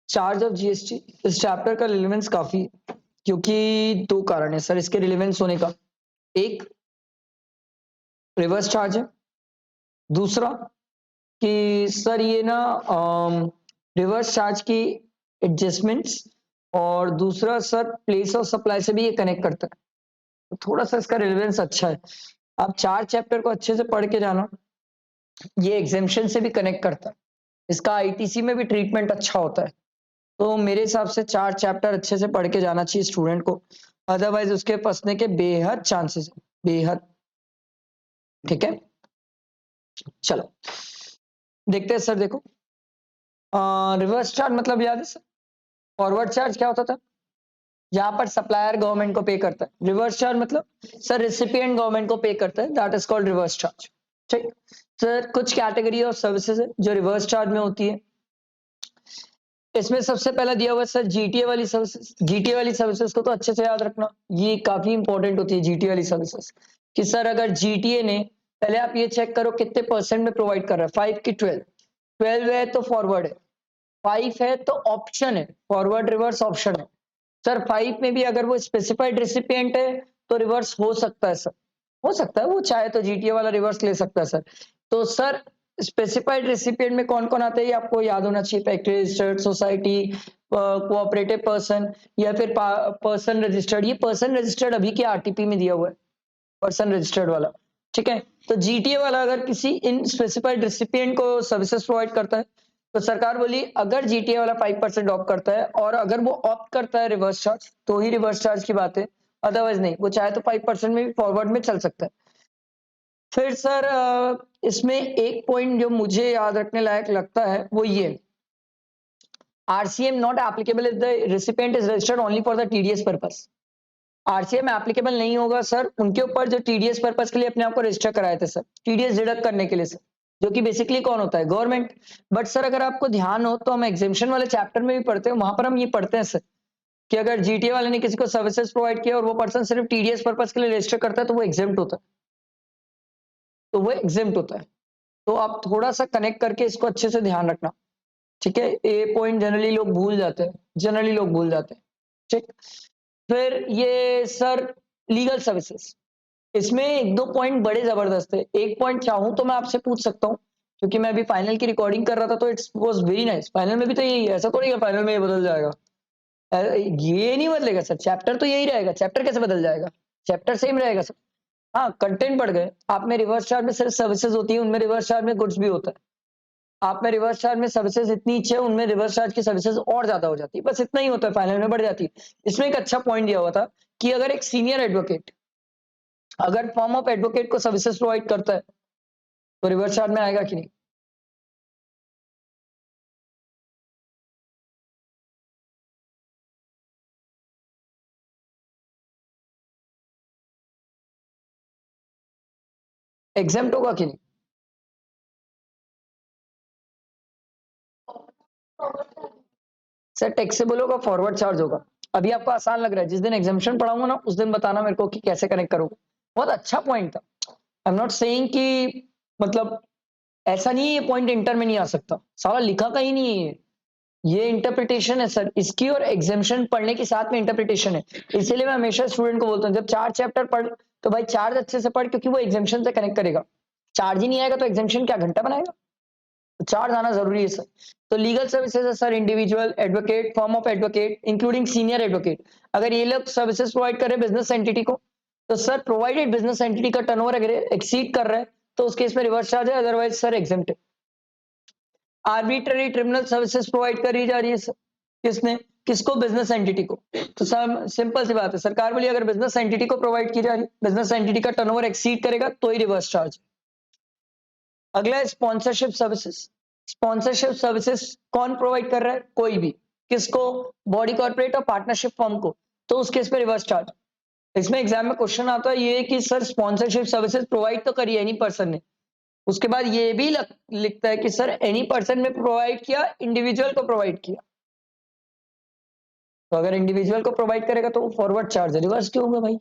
Charge of GST इस chapter का relevance काफी है, क्योंकि दो कारण है सर इसके रिलेवेंस होने का। एक, रिवर्स चार्ज है। दूसरा कि सर ये ना रिवर्स चार्ज की एडजस्टमेंट्स, और दूसरा सर प्लेस ऑफ सप्लाई से भी ये कनेक्ट करता है, तो थोड़ा सा इसका रिलेवेंस अच्छा है। आप चार चैप्टर को अच्छे से पढ़ के जाना, ये एग्जेम्पशन से भी कनेक्ट करता है, इसका आईटीसी में भी ट्रीटमेंट अच्छा होता है। तो मेरे हिसाब से चार चैप्टर अच्छे से पढ़ के जाना चाहिए स्टूडेंट को, अदरवाइज उसके फंसने के बेहद चांसेस है, बेहद। ठीक है, चलो देखते हैं सर। देखो, रिवर्स चार्ज मतलब याद है सर, फॉरवर्ड चार्ज क्या होता था, यहाँ पर सप्लायर गवर्नमेंट को पे करता है। रिवर्स चार्ज मतलब सर रेसिपिएंट गवर्नमेंट को पे करता है, that is called reverse charge. ठीक सर, कुछ कैटेगरी ऑफ सर्विसेज है जो रिवर्स चार्ज में होती है। इसमें सबसे पहला दिया हुआ है सर जीटीए वाली सर्विसेज। जीटीए वाली सर्विसेज को तो अच्छे से याद रखना, ये काफी इंपॉर्टेंट होती है जीटीए वाली सर्विसेज। कि सर अगर जीटीए ने, पहले आप ये चेक करो कितने परसेंट में प्रोवाइड कर रहा है, 5 की 12। 12 है तो फॉरवर्ड है, 5 है तो ऑप्शन है, फॉरवर्ड रिवर्स ऑप्शन है। सर 5 में भी अगर वो स्पेसिफाइड रेसिपिएंट है तो रिवर्स हो सकता है सर, हो सकता है, वो चाहे तो जीटीए वाला रिवर्स ले सकता है सर। तो सर स्पेसिफाइड रेसिपिएंट में कौन कौन आता है ये आपको याद होना चाहिए। Factory registered, society, cooperative person, या फिर पर्सन रजिस्टर्ड। ये पर्सन रजिस्टर्ड अभी के आरटीपी में दिया हुआ है, पर्सन रजिस्टर्ड वाला। ठीक है, तो जीटीए वाला अगर किसी इन स्पेसिफाइड रेसिपिएंट को सर्विसेज प्रोवाइड करता है, तो सरकार बोली अगर जीटीए वाला 5% ऑप्ट करता है, और अगर वो ऑप्ट करता है रिवर्स चार्ज, तो ही रिवर्स चार्ज की बात है, अदरवाइज नहीं। वो चाहे तो 5% में भी फॉरवर्ड में चल सकता है। फिर सर इसमें एक पॉइंट जो मुझे याद रखने लायक लगता है वो ये, RCM not applicable if the recipient is registered only for the TDS purpose. RCM applicable नहीं होगा सर उनके ऊपर जो टीडीएस पर्पस के लिए अपने आप को रजिस्टर कराए थे सर, टीडीएस डिडक्ट करने के लिए सर, जो कि बेसिकली कौन होता है, गवर्नमेंट। बट सर अगर आपको ध्यान हो तो हम एग्जेम्पशन वाले चैप्टर में भी पढ़ते हैं, वहां पर हम ये पढ़ते हैं सर कि अगर जीटीए वाले ने किसी को सर्विसेज प्रोवाइड किया और वो पर्सन सिर्फ टीडीएस पर्पस के लिए रजिस्टर करता है तो वो एग्जेम्प्ट होता है, तो वो एग्जेम्प्ट होता है। तो आप थोड़ा सा कनेक्ट करके इसको अच्छे से ध्यान रखना। ठीक है, ये पॉइंट जनरली लोग भूल जाते हैं, जनरली लोग भूल जाते हैं। ठीक, फिर ये सर लीगल सर्विसेज, इसमें एक दो पॉइंट बड़े जबरदस्त है। एक पॉइंट चाहूं तो मैं आपसे पूछ सकता हूं, क्योंकि मैं अभी फाइनल की रिकॉर्डिंग कर रहा था, तो it's was very nice. Final में भी तो यही है, ऐसा थोड़ी है फाइनल में ये बदल जाएगा। ये नहीं बदलेगा सर, चैप्टर तो यही रहेगा। चैप्टर कैसे बदल जाएगा, चैप्टर सेम रहेगा सर। हाँ, कंटेंट बढ़ गए। आप में रिवर्स चार्ज में सिर्फ सर्विसेज होती है, उनमें रिवर्स चार्ज में गुड्स भी होता है। आप में रिवर्स चार्ज में सर्विसेज इतनी अच्छी है, उनमें रिवर्स चार्ज की सर्विसेज और ज्यादा हो जाती है, बस इतना ही होता है, फाइनल में बढ़ जाती है। इसमें एक अच्छा पॉइंट दिया हुआ था कि अगर एक सीनियर एडवोकेट अगर फॉर्म ऑफ एडवोकेट को सर्विसेज प्रोवाइड करता है तो रिवर्स चार्ज में आएगा कि नहीं। एग्जाम्प्ट होगा कि नहीं। सर टैक्सेबल होगा, फॉरवर्ड चार्ज होगा। अभी आपको आसान लग रहा है, जिस दिन एग्जाम्पशन पढ़ाऊंगा ना उस दिन बताना मेरे को कि कैसे कनेक्ट करोगे। बहुत अच्छा पॉइंट था। आई एम नॉट सेइंग कि मतलब ऐसा नहीं है ये पॉइंट इंटर में नहीं आ सकता, सारा लिखा कहीं नहीं है ये इंटरप्रिटेशन है सर इसकी, और एग्जाम्शन पढ़ने के साथ में इंटरप्रिटेशन है। इसीलिए मैं हमेशा स्टूडेंट को बोलता हूँ जब चार चैप्टर पढ़ तो भाई चार्ज अच्छे से पढ़, क्योंकि वो एग्जाम्शन से कनेक्ट करेगा। चार्ज ही नहीं आएगा तो एग्जाम्शन क्या घंटा बनाएगा, तो चार्ज आना जरूरी है सर। तो लीगल सर्विसेज है sir, individual advocate, form of advocate including senior advocate. अगर ये लोग सर्विसेज प्रोवाइड कर रहे हैं बिजनेस एंटिटी को, तो सर प्रोवाइडेड बिजनेस एंटिटी का टर्नओवर अगर एक्सीड कर रहा है तो उस केस में रिवर्स चार्ज है, अदरवाइज सर एग्जेम्प्ट है। आर्बिट्ररी ट्रिब्यूनल सर्विसेज प्रोवाइड करी जा रही है सर, किसने, किसको, बिजनेस एंटिटी को। तो सर सिंपल सी बात है, सरकार बोली अगर बिजनेस एंटिटी को प्रोवाइड की जा रही है, बिजनेस एंटिटी का टर्नओवर एक्सीड करेगा तो ही रिवर्स चार्ज। अगला है स्पॉन्सरशिप सर्विसेज। स्पॉन्सरशिप सर्विसेज कौन प्रोवाइड कर रहा है, कोई भी, किसको, बॉडी कॉर्पोरेट और पार्टनरशिप फर्म को, तो उस केस में रिवर्स चार्ज। इसमें एग्जाम में क्वेश्चन आता है ये कि सर स्पॉन्सरशिप सर्विसेज प्रोवाइड तो करी एनी पर्सन ने, उसके बाद ये भी लिखता है कि सर एनी पर्सन ने प्रोवाइड किया, इंडिविजुअल को प्रोवाइड किया। तो अगर इंडिविजुअल को प्रोवाइड करेगा तो फॉरवर्ड चार्ज है, रिवर्स क्यों होगा भाई,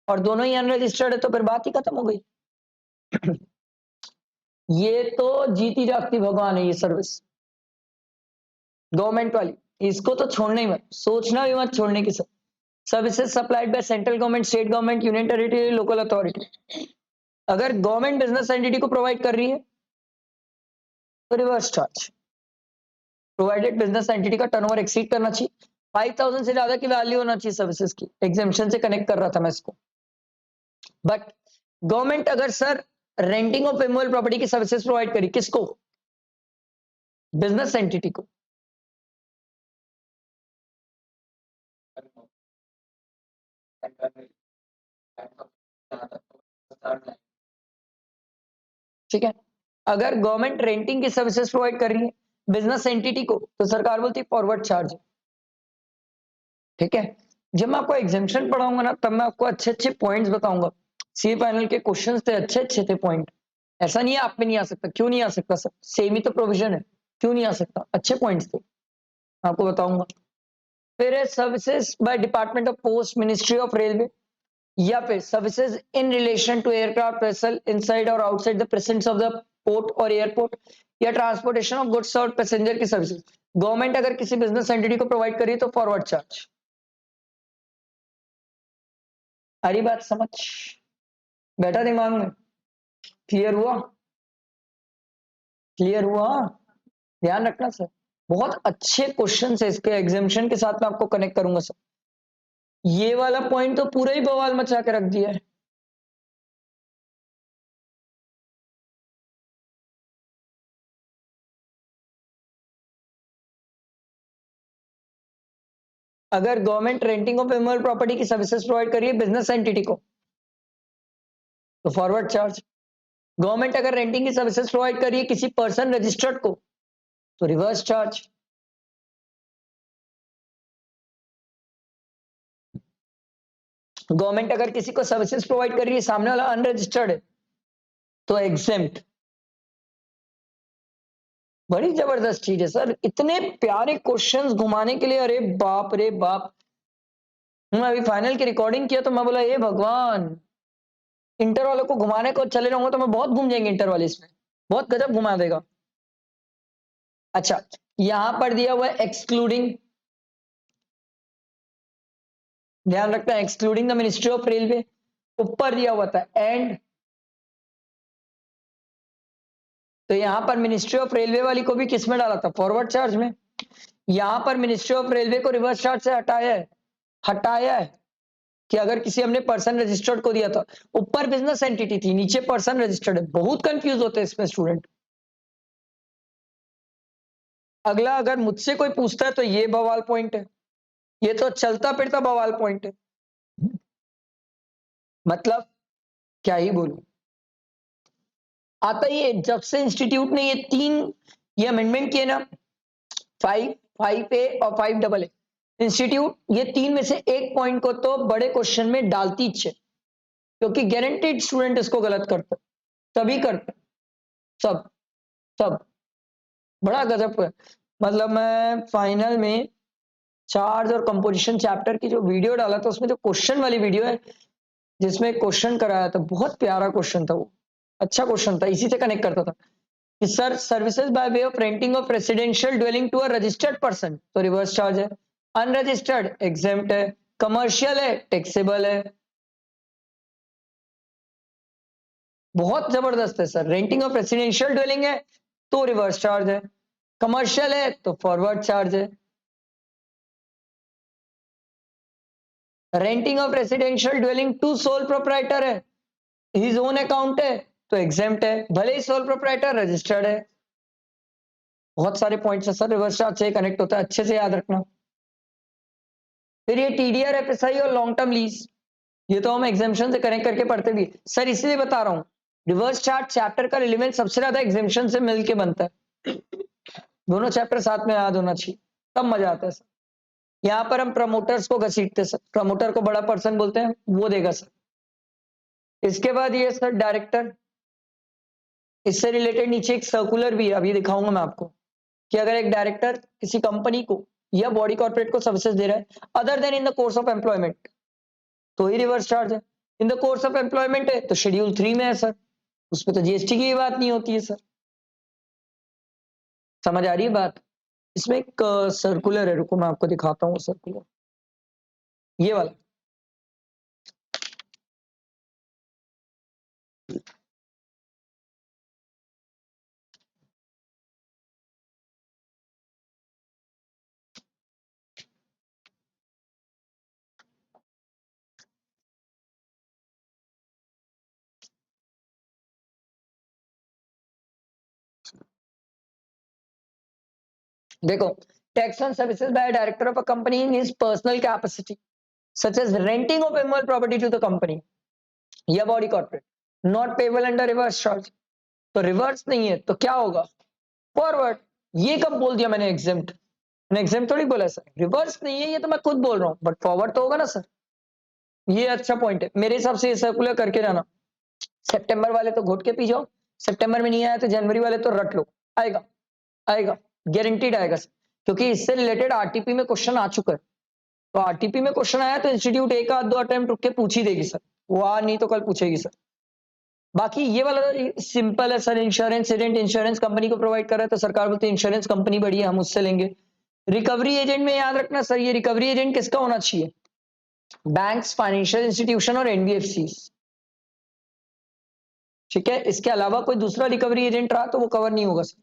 और दोनों ही अनरजिस्टर्ड है तो फिर बात ही खत्म हो गई। ये तो जीती जागती भगवान है ये सर्विस। गवर्नमेंट वाली, इसको तो छोड़ना ही मत, सोचना भी मत छोड़ने की। सब services supplied bye central government, state government, union territory, local authority. अगर गवर्नमेंट बिजनेस एंटिटी को प्रोवाइड कर रही है तो reverse charge. Provided business entity का टर्नओवर एक्सीड करना चाहिए, 5000 से ज्यादा की वैल्यू होना चाहिए सर्विसेज की। एग्जेम्पशन से कनेक्ट कर रहा था मैं इसको। बट गवर्नमेंट अगर sir renting of immovable property की सर्विसेज प्रोवाइड करी, किसको? बिजनेस एंटिटी को। ठीक है, अगर गवर्नमेंट रेंटिंग की सर्विसेज प्रोवाइड कर रही है बिजनेस एंटिटी को, तो सरकार बोलती है फॉरवर्ड चार्ज। ठीक है, जब मैं आपको एग्जामिशन पढ़ाऊंगा ना, तब मैं आपको अच्छे अच्छे पॉइंट्स बताऊंगा। सी फाइनल के क्वेश्चंस थे, अच्छे अच्छे थे पॉइंट। ऐसा नहीं है आप में नहीं आ सकता, क्यों नहीं आ सकता सर? सेम ही तो प्रोविजन है, क्यों नहीं आ सकता? अच्छे पॉइंट्स थे, आपको बताऊंगा। फिर है services by department of post, ministry of railway, या फिर services in relation to aircraft vessel inside और outside the presence of the port और एयरपोर्ट, या ट्रांसपोर्टेशन ऑफ गुड्स और पैसेंजर की सर्विसेज। गवर्नमेंट अगर किसी बिजनेस एंटिटी को प्रोवाइड करी तो फॉरवर्ड चार्ज। हरी बात समझ बैठा दिमाग में? क्लियर हुआ? क्लियर हुआ? ध्यान रखना सर, बहुत अच्छे क्वेश्चन है इसके। एग्जामिशन के साथ मैं आपको कनेक्ट करूंगा सर। ये वाला पॉइंट तो पूरा ही बवाल मचा के रख दिया है। अगर government renting of immovable property की सर्विसेज प्रोवाइड करिए बिजनेस एंटिटी को, तो फॉरवर्ड चार्ज। गवर्नमेंट अगर रेंटिंग की सर्विसेज प्रोवाइड करिए किसी पर्सन रजिस्टर्ड को, तो रिवर्स चार्ज। गवर्नमेंट अगर किसी को सर्विसेज प्रोवाइड कर रही है, सामने वाला अनरजिस्टर्ड है, तो एग्जेम्प्ट। बड़ी जबरदस्त चीज है सर, इतने प्यारे क्वेश्चंस घुमाने के लिए, अरे बाप रे बाप। मैं अभी फाइनल की रिकॉर्डिंग किया तो मैं बोला ये भगवान, इंटर वालों को घुमाने को चले रहूंगा तो मैं बहुत घूम जाएंगे इंटर वाले, इसमें बहुत गजब घुमा देगा। अच्छा, यहां पर दिया हुआ है एक्सक्लूडिंग, ध्यान रखना, excluding the ministry of railway. ऊपर दिया हुआ था एंड, तो यहां पर मिनिस्ट्री ऑफ रेलवे वाली को भी किस में डाला था? फॉरवर्ड चार्ज में। यहां पर मिनिस्ट्री ऑफ रेलवे को रिवर्स चार्ज से हटाया है, हटाया है कि अगर किसी हमने पर्सन रजिस्टर्ड को दिया था, ऊपर बिजनेस एंटिटी थी, नीचे पर्सन रजिस्टर्ड है। बहुत कंफ्यूज होते हैं इसमें स्टूडेंट। अगला अगर मुझसे कोई पूछता है तो ये बवाल पॉइंट है, ये तो चलता फिरता बवाल पॉइंट है, मतलब क्या ही बोलूं। आता ही है जब से इंस्टीट्यूट ने ये अमेंडमेंट किए ना, 5A और 5AA, इंस्टीट्यूट ये तीन में से एक पॉइंट को तो बड़े क्वेश्चन में डालती है, क्योंकि गारंटीड स्टूडेंट इसको गलत करते, तभी करते सब सब। बड़ा गजब है। मतलब मैं फाइनल में चार्ज और कंपोजिशन चैप्टर की जो वीडियो डाला था, उसमें जो क्वेश्चन वाली वीडियो है जिसमें क्वेश्चन कराया था, बहुत प्यारा क्वेश्चन था वो, अच्छा क्वेश्चन था, इसी से कनेक्ट करता था कि sir services by way of renting of residential dwelling to a registered person, तो रिवर्स चार्ज है। अनरजिस्टर्ड एग्जेम्प्ट है, कमर्शियल है टैक्सेबल है। बहुत जबरदस्त है sir. Renting of residential dwelling है तो रिवर्स चार्ज है, कमर्शियल है तो फॉरवर्ड चार्ज है। Renting of residential dwelling to sole proprietor है, हिज ओन अकाउंट है, तो एग्जेम्प्ट है, भले ही सोल प्रोप्राइटर रजिस्टर्ड है। बहुत सारे पॉइंट्स है सर, रिवर्स चार्ज से कनेक्ट होता है, अच्छे से याद रखना। फिर ये टीडीआर, एफएसआई और लॉन्ग टर्म लीज, ये तो हम एग्जामिशन से कनेक्ट करके पढ़ते भी सर, इसलिए बता रहा हूं रिवर्स चार्ज चैप्टर का रिलेवेंस सबसे ज्यादा एग्जामिशन से मिलके बनता है। दोनों चैप्टर साथ में याद होना चाहिए, तब मजा आता है सर। यहाँ पर हम प्रमोटर्स को घसीटते सर, प्रमोटर को बड़ा पर्सन बोलते हैं, वो देगा सर। इसके बाद ये सर डायरेक्टर, इससे रिलेटेड नीचे एक सर्कुलर भी है, अभी दिखाऊंगा मैं आपको, कि अगर एक डायरेक्टर किसी कंपनी को या बॉडी कॉर्पोरेट को सर्विसेज दे रहा है other then in the course of employment, तो ही रिवर्स चार्ज है। In the course of employment है तो शेड्यूल 3 में है सर, उसमें तो जीएसटी की बात नहीं होती है सर। समझ आ रही है बात? इसमें एक सर्कुलर है, रुको मैं आपको दिखाता हूँ सर्कुलर, ये वाला। देखो, tax on services by director of a company in his personal capacity such as renting of immovable property to the company या body corporate not payable under reverse charge. तो रिवर्स नहीं है तो क्या होगा, फॉरवर्ड। ये कब बोल दिया मैंने एग्जेम्प्ट, मैंने एग्जेम्प्ट थोड़ी बोला सर, रिवर्स नहीं है ये तो मैं खुद बोल रहा हूँ, बट फॉरवर्ड तो होगा ना सर। ये अच्छा पॉइंट है, मेरे हिसाब से ये सर्कुलर करके रहना। सितंबर वाले तो घोट के पी जाओ, सितंबर में नहीं आया तो जनवरी वाले तो रट लो, आएगा आएगा, गारंटीड आएगा सर, क्योंकि इससे रिलेटेड आरटीपी में क्वेश्चन आ चुका है। तो आरटीपी में क्वेश्चन आया तो इंस्टीट्यूट एक आध दो अटेम्प्ट रुक के पूछ ही देगी सर, वो आ नहीं तो कल पूछेगी सर। बाकी ये वाला सिंपल है sir, insurance agent insurance company को प्रोवाइड कर रहा है तो सरकार बोलती है इंश्योरेंस कंपनी बड़ी है हम उससे लेंगे। रिकवरी एजेंट में याद रखना सर, ये रिकवरी एजेंट किसका होना चाहिए, बैंक्स, फाइनेंशियल इंस्टीट्यूशन और एनबीएफसी। ठीक है, इसके अलावा कोई दूसरा रिकवरी एजेंट रहा तो वो कवर नहीं होगा सर।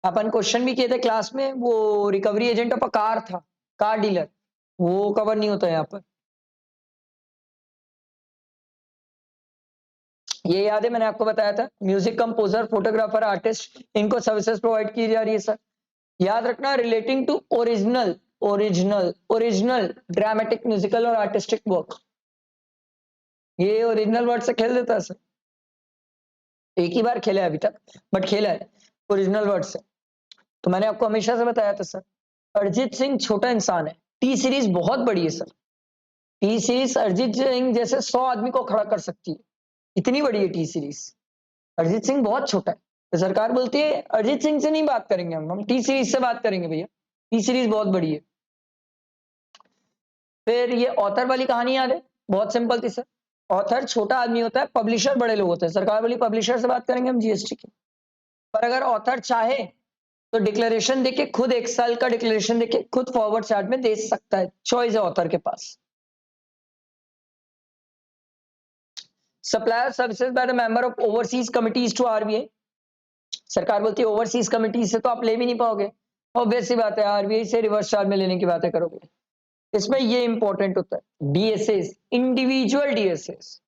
अपन क्वेश्चन भी किए थे क्लास में, वो recovery agent of a car था, कार डीलर, वो कवर नहीं होता यहाँ पर। ये याद है मैंने आपको बताया था, म्यूजिक कंपोजर, फोटोग्राफर, आर्टिस्ट, इनको सर्विसेज प्रोवाइड की जा रही है सर। याद रखना relating to original original original dramatic musical और आर्टिस्टिक वर्क, ये ओरिजिनल वर्ड से खेल देता है सर, एक ही बार खेला है अभी तक बट खेला है ओरिजिनल वर्ड से। तो मैंने आपको हमेशा से बताया था सर, अरिजीत सिंह छोटा इंसान है, टी सीरीज बहुत बड़ी है sir, T series Arijit Singh जैसे 100 आदमी को खड़ा कर सकती है, इतनी बड़ी है टी सीरीज। अरिजीत सिंह बहुत छोटा है, तो सरकार बोलती है अरिजीत सिंह से नहीं बात करेंगे, हम टी सीरीज से बात करेंगे भैया, टी सीरीज बहुत बड़ी है। फिर ये ऑथर वाली कहानी याद है, बहुत सिंपल थी सर, ऑथर छोटा आदमी होता है, पब्लिशर बड़े लोग होते हैं, सरकार वाली पब्लिशर से बात करेंगे हम जीएसटी की। पर अगर ऑथर चाहे तो डिक्लेरेशन देके खुद 1 साल का डिक्लेरेशन देके खुद फॉरवर्ड चार्ज में दे सकता है, चॉइस है ऑथर के पास। Supplier services by the member of overseas committees to RBI, सरकार बोलती है ओवरसीज कमिटी से तो आप ले भी नहीं पाओगे, ऑब्वियस सी बात है, आरबीआई से रिवर्स चार्ज में लेने की बातें करोगे। इसमें ये इंपॉर्टेंट होता है डीएसएस, इंडिविजुअल डीएसएस,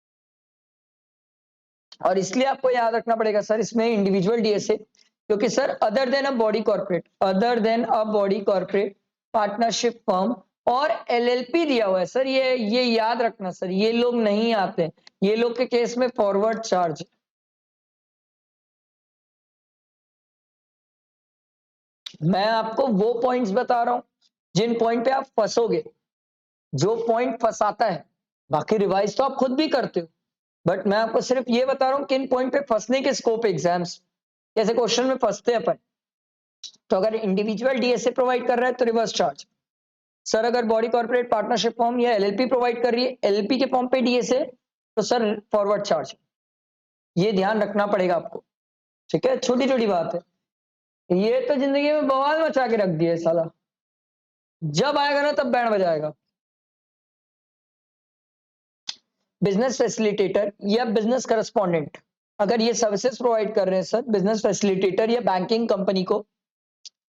और इसलिए आपको याद रखना पड़ेगा सर इसमें इंडिविजुअल डीएसए, क्योंकि सर अदर देन अ बॉडी कॉर्पोरेट, अदर देन अ बॉडी कॉर्पोरेट, पार्टनरशिप फर्म और एलएलपी दिया हुआ है सर, ये याद रखना सर, ये लोग नहीं आते, ये लोग के केस में फॉरवर्ड चार्ज। मैं आपको वो पॉइंट्स बता रहा हूं जिन पॉइंट पे आप फंसोगे, जो पॉइंट फंसाता है, बाकी रिवाइज तो आप खुद भी करते हो, बट मैं आपको सिर्फ ये बता रहा हूं किन पॉइंट पे फंसने के स्कोप एग्जाम्स, कैसे क्वेश्चन में फंसते हैं अपन। तो अगर इंडिविजुअल डीएसए प्रोवाइड कर रहा है तो रिवर्स चार्ज सर, अगर बॉडी कॉर्पोरेट, पार्टनरशिप फॉर्म या एलएलपी प्रोवाइड कर रही है, एलएलपी के फॉर्म पे डीएसए तो सर फॉरवर्ड चार्ज, ये ध्यान रखना पड़ेगा आपको। ठीक है, छोटी छोटी बात है, ये तो जिंदगी में बवाल मचा के रख दिया है साला, जब आएगा ना तब बैंड बजाएगा। बिजनेस फैसिलिटेटर या बिजनेस करस्पॉन्डेंट, अगर ये सर्विसेज प्रोवाइड कर रहे हैं सर बिजनेस फैसिलिटेटर या बैंकिंग कंपनी को,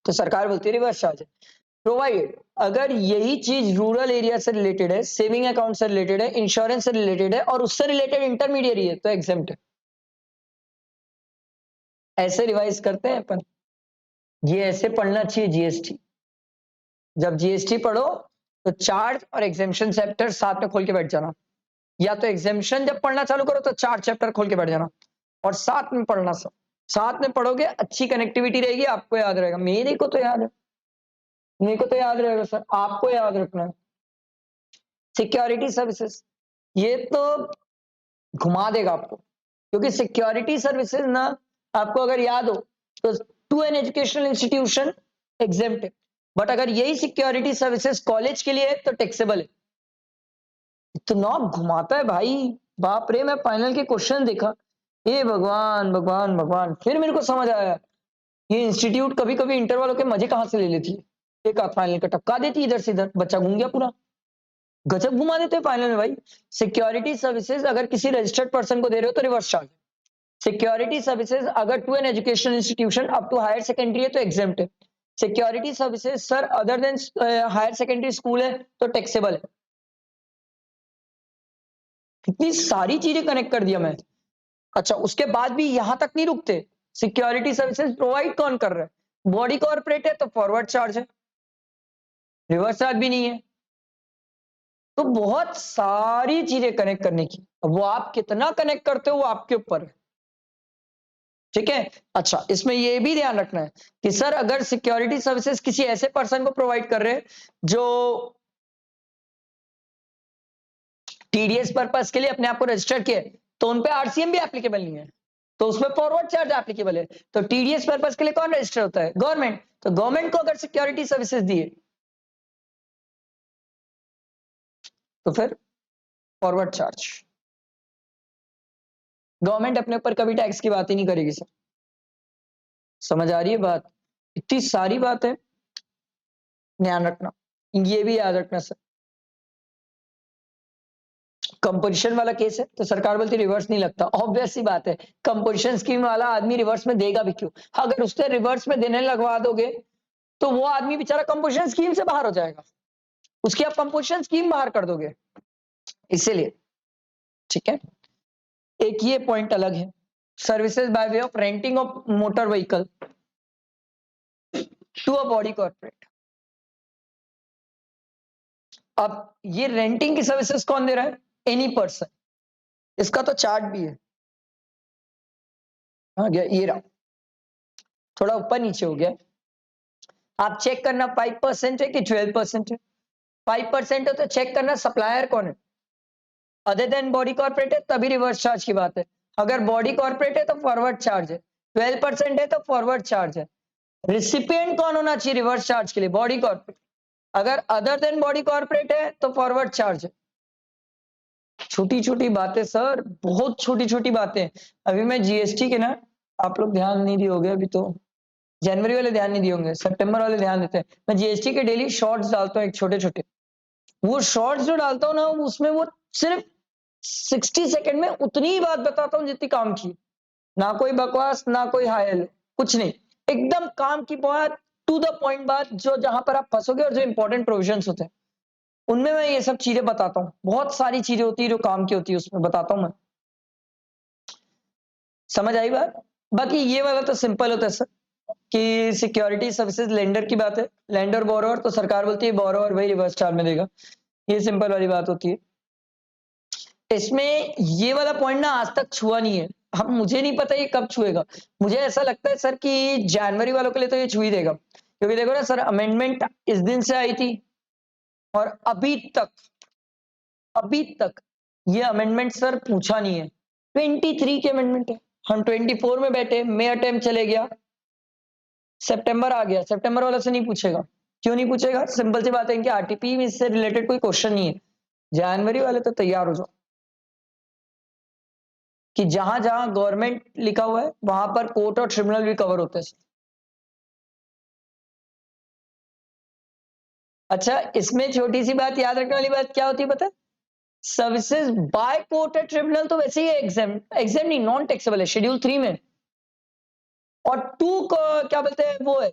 तो सरकार बोलती है रिवर्स चार्ज है। प्रोवाइड, अगर यही चीज रूरल एरिया से रिलेटेड है, सेविंग अकाउंट से रिलेटेड है, इंश्योरेंस से रिलेटेड है और उससे रिलेटेड इंटरमीडियरी है तो एग्जेम्प्ट है। ऐसे रिवाइज करते हैं अपन, ये ऐसे पढ़ना चाहिए जीएसटी। जब जीएसटी पढ़ो तो चार्ज और एग्जेम्पशन चैप्टर साथ में खोल के बैठ जाना, या तो एग्जेम्पशन जब पढ़ना चालू करो तो 4 चैप्टर खोल के बैठ जाना और साथ में पढ़ना, सब साथ में पढ़ोगे, अच्छी कनेक्टिविटी रहेगी, आपको याद रहेगा, मेरे को तो याद है, मेरे को तो याद रहेगा सर, आपको याद रखना है। सिक्योरिटी सर्विसेज, ये तो घुमा देगा आपको, क्योंकि सिक्योरिटी सर्विसेज ना, आपको अगर याद हो तो to an educational institution exempt है, बट अगर यही सिक्योरिटी सर्विसेज कॉलेज के लिए है तो टैक्सेबल है। इतना घुमाता है भाई, बाप रे, मैं फाइनल के क्वेश्चन देखा, हे भगवान भगवान भगवान, फिर मेरे को समझ आया ये इंस्टीट्यूट कभी कभी इंटर वालों के मजे कहां से ले लेती है, एक आध फाइनल का टपका देती है इधर से इधर, बच्चा घूम गया पूरा, गजब घुमा देते हैं फाइनल में भाई। सिक्योरिटी सर्विसेज अगर किसी रजिस्टर्ड पर्सन को दे रहे हो तो रिवर्स चार्ज। सिक्योरिटी सर्विसेज अगर to an educational institution up to higher secondary है तो एग्जेम्प्ट है। Security services sir other than higher secondary school है तो टैक्सेबल है। कितनी सारी चीजें कनेक्ट कर दिया मैं। अच्छा, उसके बाद भी यहां तक नहीं रुकते, सिक्योरिटी सर्विसेज प्रोवाइड कौन कर रहा है, बॉडी कॉर्पोरेट है तो फॉरवर्ड चार्ज है, रिवर्स चार्ज भी नहीं है। तो बहुत सारी चीजें कनेक्ट करने की, वो आप कितना कनेक्ट करते हो वो आपके ऊपर है, ठीक है। अच्छा, इसमें ये भी ध्यान रखना है कि सर अगर सिक्योरिटी सर्विसेज किसी ऐसे पर्सन को प्रोवाइड कर रहे हैं जो टीडीएस पर्पस के लिए अपने आप को रजिस्टर किए, तो उन पे आरसीएम भी एप्लीकेबल नहीं है, तो उसमें फॉरवर्ड चार्ज एप्लीकेबल है। तो टीडीएस पर्पस के लिए कौन रजिस्टर होता है, गवर्नमेंट। तो गवर्नमेंट को अगर सिक्योरिटी सर्विसेज दिए तो फिर फॉरवर्ड चार्ज। गवर्नमेंट अपने ऊपर कभी टैक्स की बात ही नहीं करेगी सर, समझ आ रही है बात। इतनी सारी बात है, ध्यान रखना, ये भी याद रखना सर। कंपोजिशन वाला केस है तो सरकार बोलती रिवर्स नहीं लगता, ऑब्वियस सी बात है, कंपोजिशन स्कीम वाला आदमी रिवर्स में देगा भी क्यों, अगर उससे रिवर्स में देने लगवा दोगे तो वो आदमी बेचारा कंपोजिशन स्कीम से बाहर हो जाएगा, उसकी आप कंपोजिशन स्कीम बाहर कर दोगे, इसीलिए, ठीक है। एक ये पॉइंट अलग है, services by way of renting of motor vehicle to a body corporate. अब ये रेंटिंग की सर्विसेज कौन दे रहा है, एनी पर्सन, इसका तो चार्ट भी है, हाँ गया ये रहा, थोड़ा ऊपर नीचे हो गया, आप चेक करना 5% है कि 12% है। 5% है तो चेक करना सप्लायर कौन है, अदर देन बॉडी कॉर्पोरेट है तभी रिवर्स चार्ज की बात है, अगर बॉडी कॉर्पोरेट है तो फॉरवर्ड चार्ज है, 12% है तो फॉरवर्ड चार्ज है। रिसिपिएंट कौन होना चाहिए रिवर्स चार्ज के लिए, बॉडी कॉर्पोरेट, अगर अदर देन बॉडी कॉर्पोरेट है तो फॉरवर्ड चार्ज है। छोटी छोटी बातें सर, बहुत छोटी छोटी बातें। अभी मैं जीएसटी के ना, आप लोग ध्यान नहीं दियोगे अभी, तो जनवरी वाले ध्यान नहीं दिए होंगे, सितंबर वाले ध्यान देते हैं। मैं जीएसटी के डेली शॉर्ट्स डालता हूँ एक छोटे छोटे, वो शॉर्ट्स जो डालता हूँ ना उसमें वो सिर्फ 60 सेकंड में उतनी ही बात बताता हूँ जितनी काम की, ना कोई बकवास ना कोई हायल, कुछ नहीं, एकदम काम की बात, टू द पॉइंट बात, जो जहां पर आप फंसोगे और जो इंपॉर्टेंट प्रोविजंस होते हैं उनमें मैं ये सब चीजें बताता हूँ। बहुत सारी चीजें होती है जो काम की होती है उसमें बताता हूँ मैं, समझ आई बात। बाकी ये वाला तो सिंपल होता है सर कि सिक्योरिटी सर्विसेज लेंडर की बात है, लेंडर बोरोवर, तो सरकार बोलती है बोरोवर भाई रिवर्स चार्ज में देगा, ये सिंपल वाली बात होती है। इसमें ये वाला पॉइंट ना आज तक छुआ नहीं है, अब मुझे नहीं पता ये कब छुएगा, मुझे ऐसा लगता है सर कि जनवरी वालों के लिए तो ये छू ही देगा, क्योंकि देखो ना सर अमेंडमेंट इस दिन से आई थी और अभी तक ये अमेंडमेंट सर पूछा नहीं है, 23 के अमेंडमेंट है, हम 24 में बैठे, मे अटेम्प्ट चले गया, सितंबर आ गया, सितंबर वाला से नहीं पूछेगा, क्यों नहीं पूछेगा, सिंपल सी बात है कि आरटीपी में इससे रिलेटेड कोई क्वेश्चन नहीं है, जनवरी वाले तो तैयार हो जाओ कि जहां जहां गवर्नमेंट लिखा हुआ है वहां पर कोर्ट और ट्रिब्यूनल भी कवर होते हैं। अच्छा, इसमें छोटी सी बात याद रखने वाली बात क्या होती है पता है, सर्विसेज बाय कोर्ट और ट्रिब्यूनल तो वैसे ही एग्जाम एग्जाम नहीं, नॉन टैक्सेबल है शेड्यूल 3 में, और टू क्या बोलते हैं वो है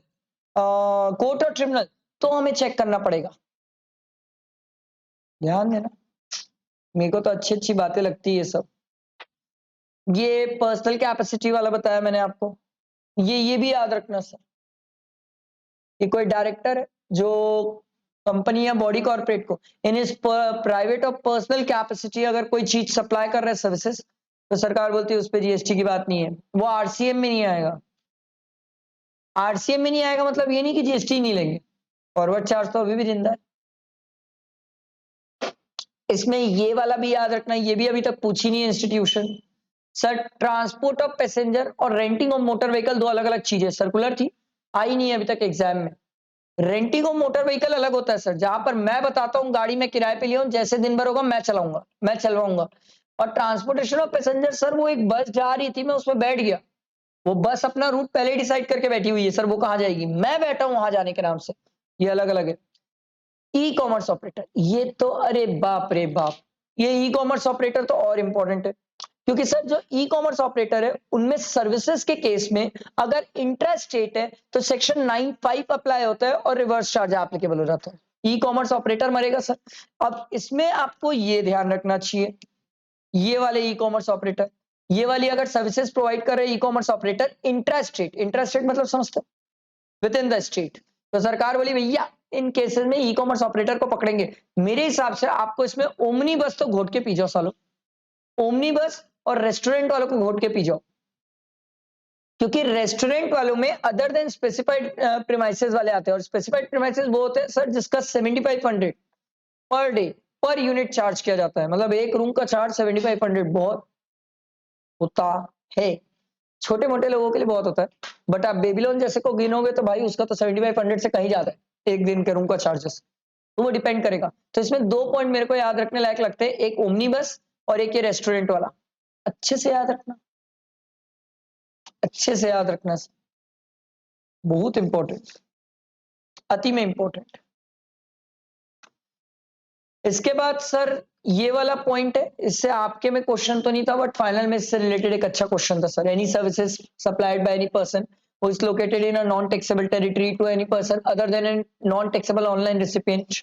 कोर्ट और ट्रिब्यूनल, तो हमें चेक करना पड़ेगा, ध्यान देना, मेरे को तो अच्छी अच्छी बातें लगती है सब। ये पर्सनल कैपेसिटी वाला बताया मैंने आपको, ये भी याद रखना सर, ये कोई डायरेक्टर है जो कंपनी या बॉडी कॉर्पोरेट को इन इस प्राइवेट और पर्सनल कैपेसिटी अगर कोई चीज सप्लाई कर रहा है सर्विसेज, तो सरकार बोलती है उस पर जीएसटी की बात नहीं है, वो आरसीएम में नहीं आएगा, आरसीएम में नहीं आएगा मतलब ये नहीं कि जीएसटी नहीं लेंगे, फॉरवर्ड चार्ज तो अभी भी जिंदा है। इसमें ये वाला भी याद रखना, ये भी अभी तक पूछी नहीं है institution, sir transport of passenger और रेंटिंग ऑफ मोटर व्हीकल दो अलग अलग चीजें, सर्कुलर थी, आई नहीं है अभी तक एग्जाम में। रेंटिंग ऑफ मोटर व्हीकल अलग होता है सर, जहां पर मैं बताता हूँ गाड़ी में किराए पे लिया हूं, जैसे दिन भर होगा मैं चलाऊंगा, मैं चलवाऊंगा। और ट्रांसपोर्टेशन ऑफ पैसेंजर सर, वो एक बस जा रही थी मैं उसमें बैठ गया, वो बस अपना रूट पहले ही डिसाइड करके बैठी हुई है, सर वो कहाँ जाएगी, मैं बैठा हूं वहां जाने के नाम से, ये अलग अलग है। ई कॉमर्स ऑपरेटर, ये तो अरे बाप रे बाप, ये ई कॉमर्स ऑपरेटर तो और इंपॉर्टेंट है, क्योंकि सर जो ई कॉमर्स ऑपरेटर है उनमें सर्विसेज के केस में अगर इंट्रा स्टेट है तो सेक्शन 9(5) अप्लाई होता है और रिवर्स चार्ज एप्लीकेबल हो जाता है। ई कॉमर्स ऑपरेटर मरेगा सर। अब इसमें आपको ये ध्यान रखना चाहिए, ये वाले ई कॉमर्स ऑपरेटर, ये वाली अगर सर्विसेज प्रोवाइड कर रहे e commerce operator intra state मतलब समझते विद इन द स्टेट, तो सरकार बोली भैया इन केसेस में ई कॉमर्स ऑपरेटर को पकड़ेंगे। मेरे हिसाब से आपको इसमें ओमनी बस तो घोट के पी जाओ सालो, ओमनी बस और रेस्टोरेंट वालों को घोट के पी जाओ, क्योंकि रेस्टोरेंट वालों में अदर देन स्पेसिफाइड प्रीमाइसेस वाले आते हैं, और स्पेसिफाइड प्रीमाइसेस वो होते हैं सर जिसका 7500 per day per unit charge किया जाता है, मतलब एक रूम का चार्ज 7500 बहुत होता है, छोटे मोटे लोगों के लिए बहुत होता है, बट आप बेबीलोन जैसे को गिनोगे तो भाई उसका तो 7500 से कहीं ज्यादा है एक दिन के रूम का चार्जेस, तो वो डिपेंड करेगा। तो इसमें 2 पॉइंट मेरे को याद रखने लायक लगते हैं, एक ओमनी बस और एक ये रेस्टोरेंट वाला, अच्छे से याद रखना, अच्छे से याद रखना, बहुत इंपॉर्टेंट, अति में इंपॉर्टेंट। इसके बाद सर ये वाला पॉइंट है, इससे आपके में क्वेश्चन तो नहीं था बट फाइनल में इससे रिलेटेड एक अच्छा क्वेश्चन था sir, any services supplied by any person who is located in a non-taxable territory to any person other than a non-taxable online recipient।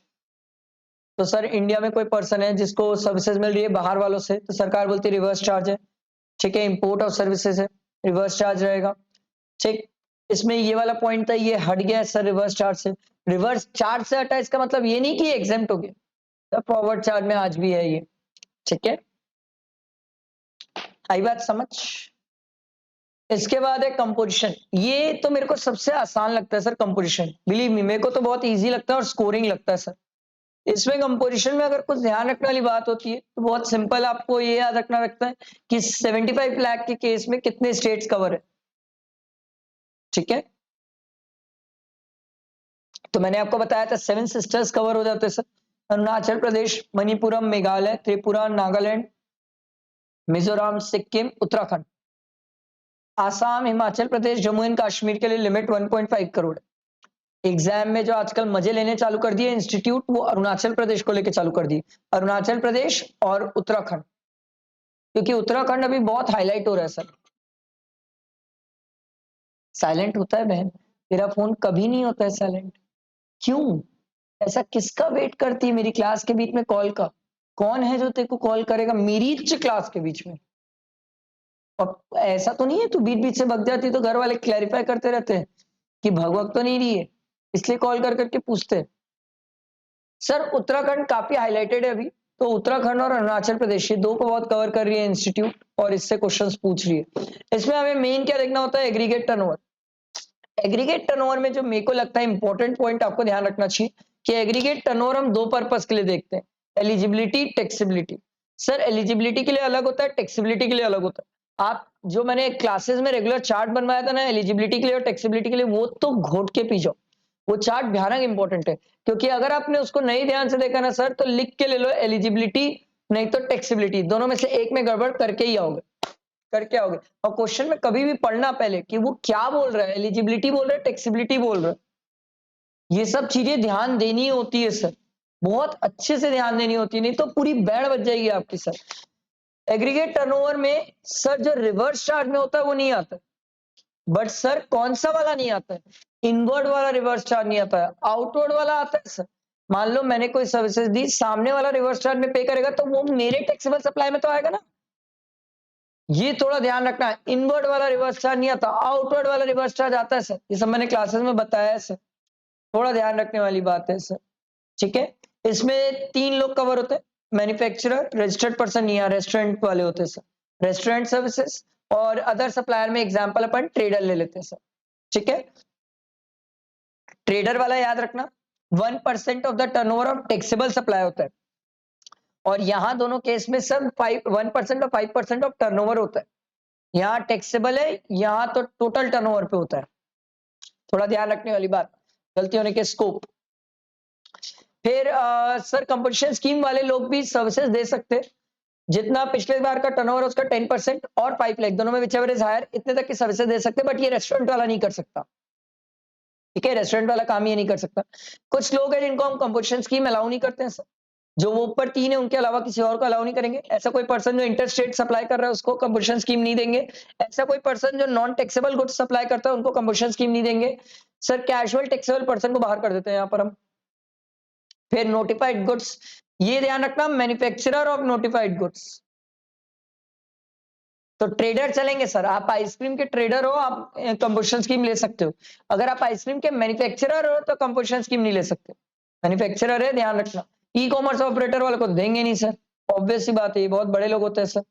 तो सर इंडिया में कोई पर्सन है जिसको सर्विसेज मिल रही है बाहर वालों से, तो सरकार बोलती है रिवर्स चार्ज है, ठीक है, इंपोर्ट ऑफ सर्विसेज है, रिवर्स चार्ज रहेगा, ठीक। इसमें ये वाला पॉइंट था, ये हट गया सर रिवर्स चार्ज से, रिवर्स चार्ज से हटा इसका मतलब ये नहीं कि एग्जेम्प्ट हो गया, फॉरवर्ड चार्ज में आज भी है ये, ठीक है, आई बात समझ। इसके बाद है कंपोजिशन, ये तो मेरे को सबसे आसान लगता है सर कंपोजिशन, बिलीव मी मेरे को तो बहुत इजी लगता है और स्कोरिंग लगता है सर। इसमें कंपोजिशन में अगर कुछ ध्यान रखने वाली बात होती है तो बहुत सिंपल, आपको ये याद रखना रखता है कि 75 लाख के केस में कितने स्टेट्स कवर है, ठीक है, तो मैंने आपको बताया था 7 सिस्टर्स कवर हो जाते हैं सर, अरुणाचल प्रदेश, मणिपुरम, मेघालय, त्रिपुरा, नागालैंड, मिजोरम, सिक्किम, उत्तराखंड, आसाम, हिमाचल प्रदेश, जम्मू एंड कश्मीर के लिए लिमिट 1.5 करोड़। एग्जाम में जो आजकल मजे लेने चालू कर दिए इंस्टीट्यूट, वो अरुणाचल प्रदेश को लेके चालू कर दिए, अरुणाचल प्रदेश और उत्तराखंड, क्योंकि उत्तराखंड अभी बहुत हाईलाइट हो रहा है सर। साइलेंट होता है बहन, तेरा फोन कभी नहीं होता है साइलेंट, क्यों? ऐसा किसका वेट करती है मेरी क्लास के बीच में कॉल का? कौन है जो तेरे को कॉल करेगा मेरी क्लास के बीच में? और ऐसा तो नहीं है तू बीच बीच से भग जाती तो घर वाले क्लैरिफाई करते रहते हैं कि भगवक तो नहीं रही है, इसलिए कॉल कर करके पूछते हैं। सर उत्तराखंड काफी हाईलाइटेड है अभी, तो उत्तराखंड और अरुणाचल प्रदेश ये दो को बहुत कवर कर रही है इंस्टीट्यूट और इससे क्वेश्चंस पूछ रही है। इसमें हमें मेन क्या देखना होता है, एग्रीगेट टर्नओवर। एग्रीगेट टर्नओवर में जो मेरे को लगता है इंपॉर्टेंट पॉइंट आपको ध्यान रखना चाहिए कि एग्रीगेट टर्नओवर हम दो पर्पस के लिए देखते हैं, एलिजिबिलिटी, टैक्सेबिलिटी। सर एलिजिबिलिटी के लिए अलग होता है, टैक्सेबिलिटी के लिए अलग होता है। आप जो मैंने क्लासेस में रेगुलर चार्ट बनवाया था ना एलिजिबिलिटी के लिए और टैक्सेबिलिटी के लिए, वो तो घोट के पी जाओ, वो चार्ट भयानक इंपॉर्टेंट है, क्योंकि अगर आपने उसको नहीं ध्यान से देखा ना सर तो लिख के ले लो एलिजिबिलिटी नहीं तो टैक्सेबिलिटी, दोनों में से एक में गड़बड़ करके ही आओगे, करके आओगे। और क्वेश्चन में कभी भी पढ़ना पहले कि वो क्या बोल रहा है, एलिजिबिलिटी बोल रहा है, टैक्सेबिलिटी बोल रहा है, ये सब चीजें ध्यान देनी होती है सर, बहुत अच्छे से ध्यान देनी होती है, नहीं तो पूरी बैंड बज जाएगी आपकी सर। एग्रीगेट टर्नओवर में सर जो रिवर्स चार्ज में होता है वो नहीं आता, बट सर कौन सा वाला नहीं आता है, इनवर्ड वाला रिवर्स चार्ज नहीं आता है, आउटवर्ड वाला आता है सर। मान लो मैंने कोई सर्विसेज दी, सामने वाला रिवर्स चार्ज में पे करेगा तो वो मेरे टैक्सेबल सप्लाई में तो आएगा ना, ये थोड़ा ध्यान रखना है। इनवर्ड वाला रिवर्स चार्ज नहीं आता, आउटवर्ड वाला रिवर्स चार्ज आता है सर, ये सब मैंने क्लासेस में बताया है सर, थोड़ा ध्यान रखने वाली बात है सर, ठीक है। इसमें 3 लोग कवर होते हैं, मैन्युफैक्चरर, रजिस्टर्ड पर्सन या रेस्टोरेंट वाले होते हैं सर, रेस्टोरेंट सर्विसेज और अदर सप्लायर में एग्जांपल अपन ट्रेडर ले लेते हैं सर, ठीक है। ट्रेडर वाला याद रखना 1% of the turnover of taxable supply होता है, और यहां दोनों केस में सर 1% और 5% ऑफ टर्नओवर होता है, यहाँ टैक्सेबल है, यहाँ तो टोटल टर्नओवर पे होता है, थोड़ा ध्यान रखने वाली बात, गलती होने के स्कोप। फिर सर कंपोजिशन स्कीम वाले लोग भी सर्विसेज दे सकते हैं, जितना पिछले बार का टर्नओवर उसका 10% और 5 लाख दोनों में व्हिचएवर इज हायर, इतने तक की सर्विसेज दे सकते हैं, बट ये रेस्टोरेंट वाला नहीं कर सकता। ठीक है, रेस्टोरेंट वाला काम ये नहीं कर सकता। कुछ लोग हैं जिनको हम कंपोजिशन स्कीम अलाउ नहीं करते हैं सर, जो वो ऊपर 3 है उनके अलावा किसी और को अलाउ नहीं करेंगे। ऐसा कोई पर्सन जो इंटर स्टेट सप्लाई कर रहा है उसको कंपोजिशन स्कीम नहीं देंगे। ऐसा कोई पर्सन जो नॉन टैक्सेबल गुड्स सप्लाई करता है उनको कंपोजिशन स्कीम नहीं देंगे। सर कैजुअल टैक्सेबल पर्सन को बाहर कर देते हैं यहाँ पर हम। फिर नोटिफाइड गुड्स, ये ध्यान रखना, मैन्युफैक्चरर ऑफ नोटिफाइड गुड्स, तो ट्रेडर चलेंगे सर। आप आइसक्रीम के ट्रेडर हो, आप कंपोजिशन स्कीम ले सकते हो। अगर आप आइसक्रीम के मैन्युफैक्चरर हो तो कंपोजिशन स्कीम नहीं ले सकते। मैन्युफैक्चरर है, ध्यान रखना। ई कॉमर्स ऑपरेटर वाले को देंगे नहीं सर, ऑब्वियस सी बात है, ये बहुत बड़े लोग होते हैं सर।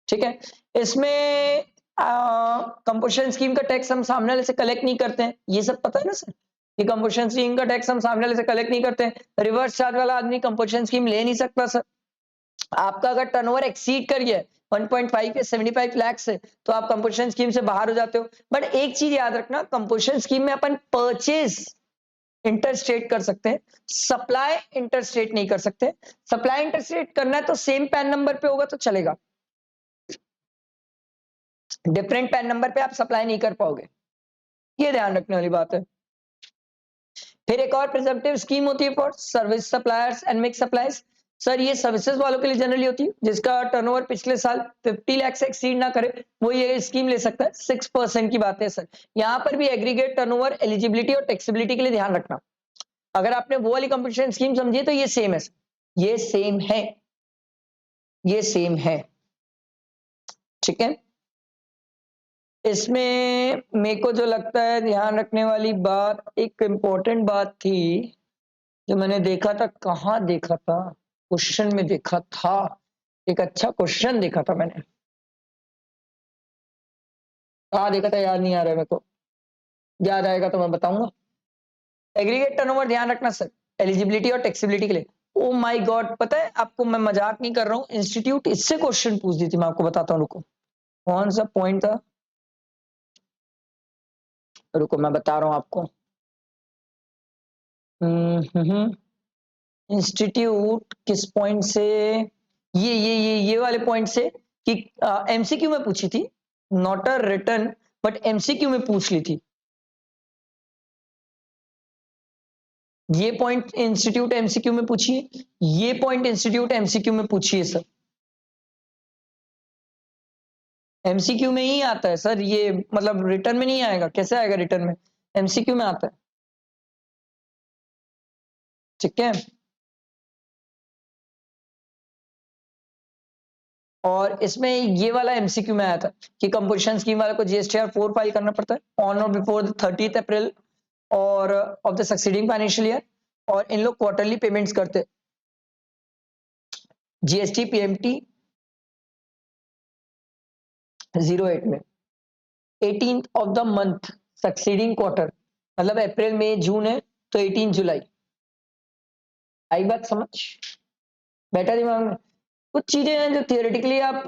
ठीक है, इसमें कंपोजिशन स्कीम का टैक्स हम सामने वाले से कलेक्ट नहीं करते हैं, ये सब पता है ना सर। ये कंपोजिशन स्कीम का टैक्स हम सामने वाले से कलेक्ट नहीं करते हैं। रिवर्स चार्ज वाला आदमी कंपोजिशन स्कीम ले नहीं सकता सर। आपका अगर टर्नओवर एक्सीड कर गया 1.5 या 75 लाख से, तो आप कंपोजिशन स्कीम से बाहर हो जाते हो। बट एक चीज याद रखना, कंपोजिशन स्कीम में अपन परचेज इंटरस्टेट कर सकते हैं, सप्लाई इंटरस्टेट नहीं कर सकते। सप्लाई इंटरस्टेट करना है तो सेम पैन नंबर पे होगा तो चलेगा, डिफरेंट पैन नंबर पे आप सप्लाई नहीं कर पाओगे, ये ध्यान रखने वाली बात है। फिर एक और प्रिजर्वेटिव स्कीम होती है for service suppliers and mix suppliers. Sir ये सर्विसेज वालों के लिए जनरली होती है, जिसका टर्नओवर पिछले साल 50 लाख से एक्सीड ना करे, वो ये स्कीम ले सकता है। 6% की बात है सर। यहाँ पर भी एग्रीगेट टर्नओवर, एलिजिबिलिटी और टैक्सेबिलिटी के लिए ध्यान रखना। अगर आपने वो वाली कंपटीशन स्कीम समझी तो ये सेम है, ये सेम है, ये सेम है। ठीक है, इसमें मेरे को जो लगता है ध्यान रखने वाली बात, एक इंपॉर्टेंट बात थी जो मैंने देखा था, कहाँ देखा था, क्वेश्चन में देखा था, एक अच्छा क्वेश्चन देखा था मैंने, कहाँ देखा था याद नहीं आ रहा है मेरे को, याद आएगा तो मैं बताऊंगा। एग्रीगेट टर्नओवर ध्यान रखना सर, एलिजिबिलिटी और टैक्सेबिलिटी के लिए। ओ माय गॉड, पता है आपको, मैं मजाक नहीं कर रहा हूँ, इंस्टीट्यूट इससे क्वेश्चन पूछ दी थी, मैं आपको बताता हूँ, रुको कौन सा पॉइंट था, रुको मैं बता रहा हूँ आपको। इंस्टीट्यूट किस पॉइंट से, ये वाले पॉइंट से कि एमसीक्यू में पूछी थी, not a return, but MCQ में पूछ ली थी। ये पॉइंट इंस्टीट्यूट एमसीक्यू में पूछी है, ये पॉइंट इंस्टीट्यूट एमसीक्यू में पूछी है सर। एमसीक्यू में ही आता है सर ये, मतलब रिटर्न में नहीं आएगा, कैसे आएगा रिटर्न में, एमसीक्यू में आता है। ठीक है, और इसमें ये वाला एमसीक्यू में आया था कि कंपोजिशन स्कीम वाले को जीएसटीआर 4 फाइल करना पड़ता है ऑन और बिफोर 30 अप्रैल और of the succeeding financial year, और इन लोग क्वार्टरली पेमेंट्स करते, जीएसटी पीएमटी 08 में 18th of the month succeeding quarter, मतलब अप्रैल मई जून है तो 18 जुलाई। आई बात समझ, बैठा दिमाग में। कुछ चीजें हैं जो थियोरेटिकली आप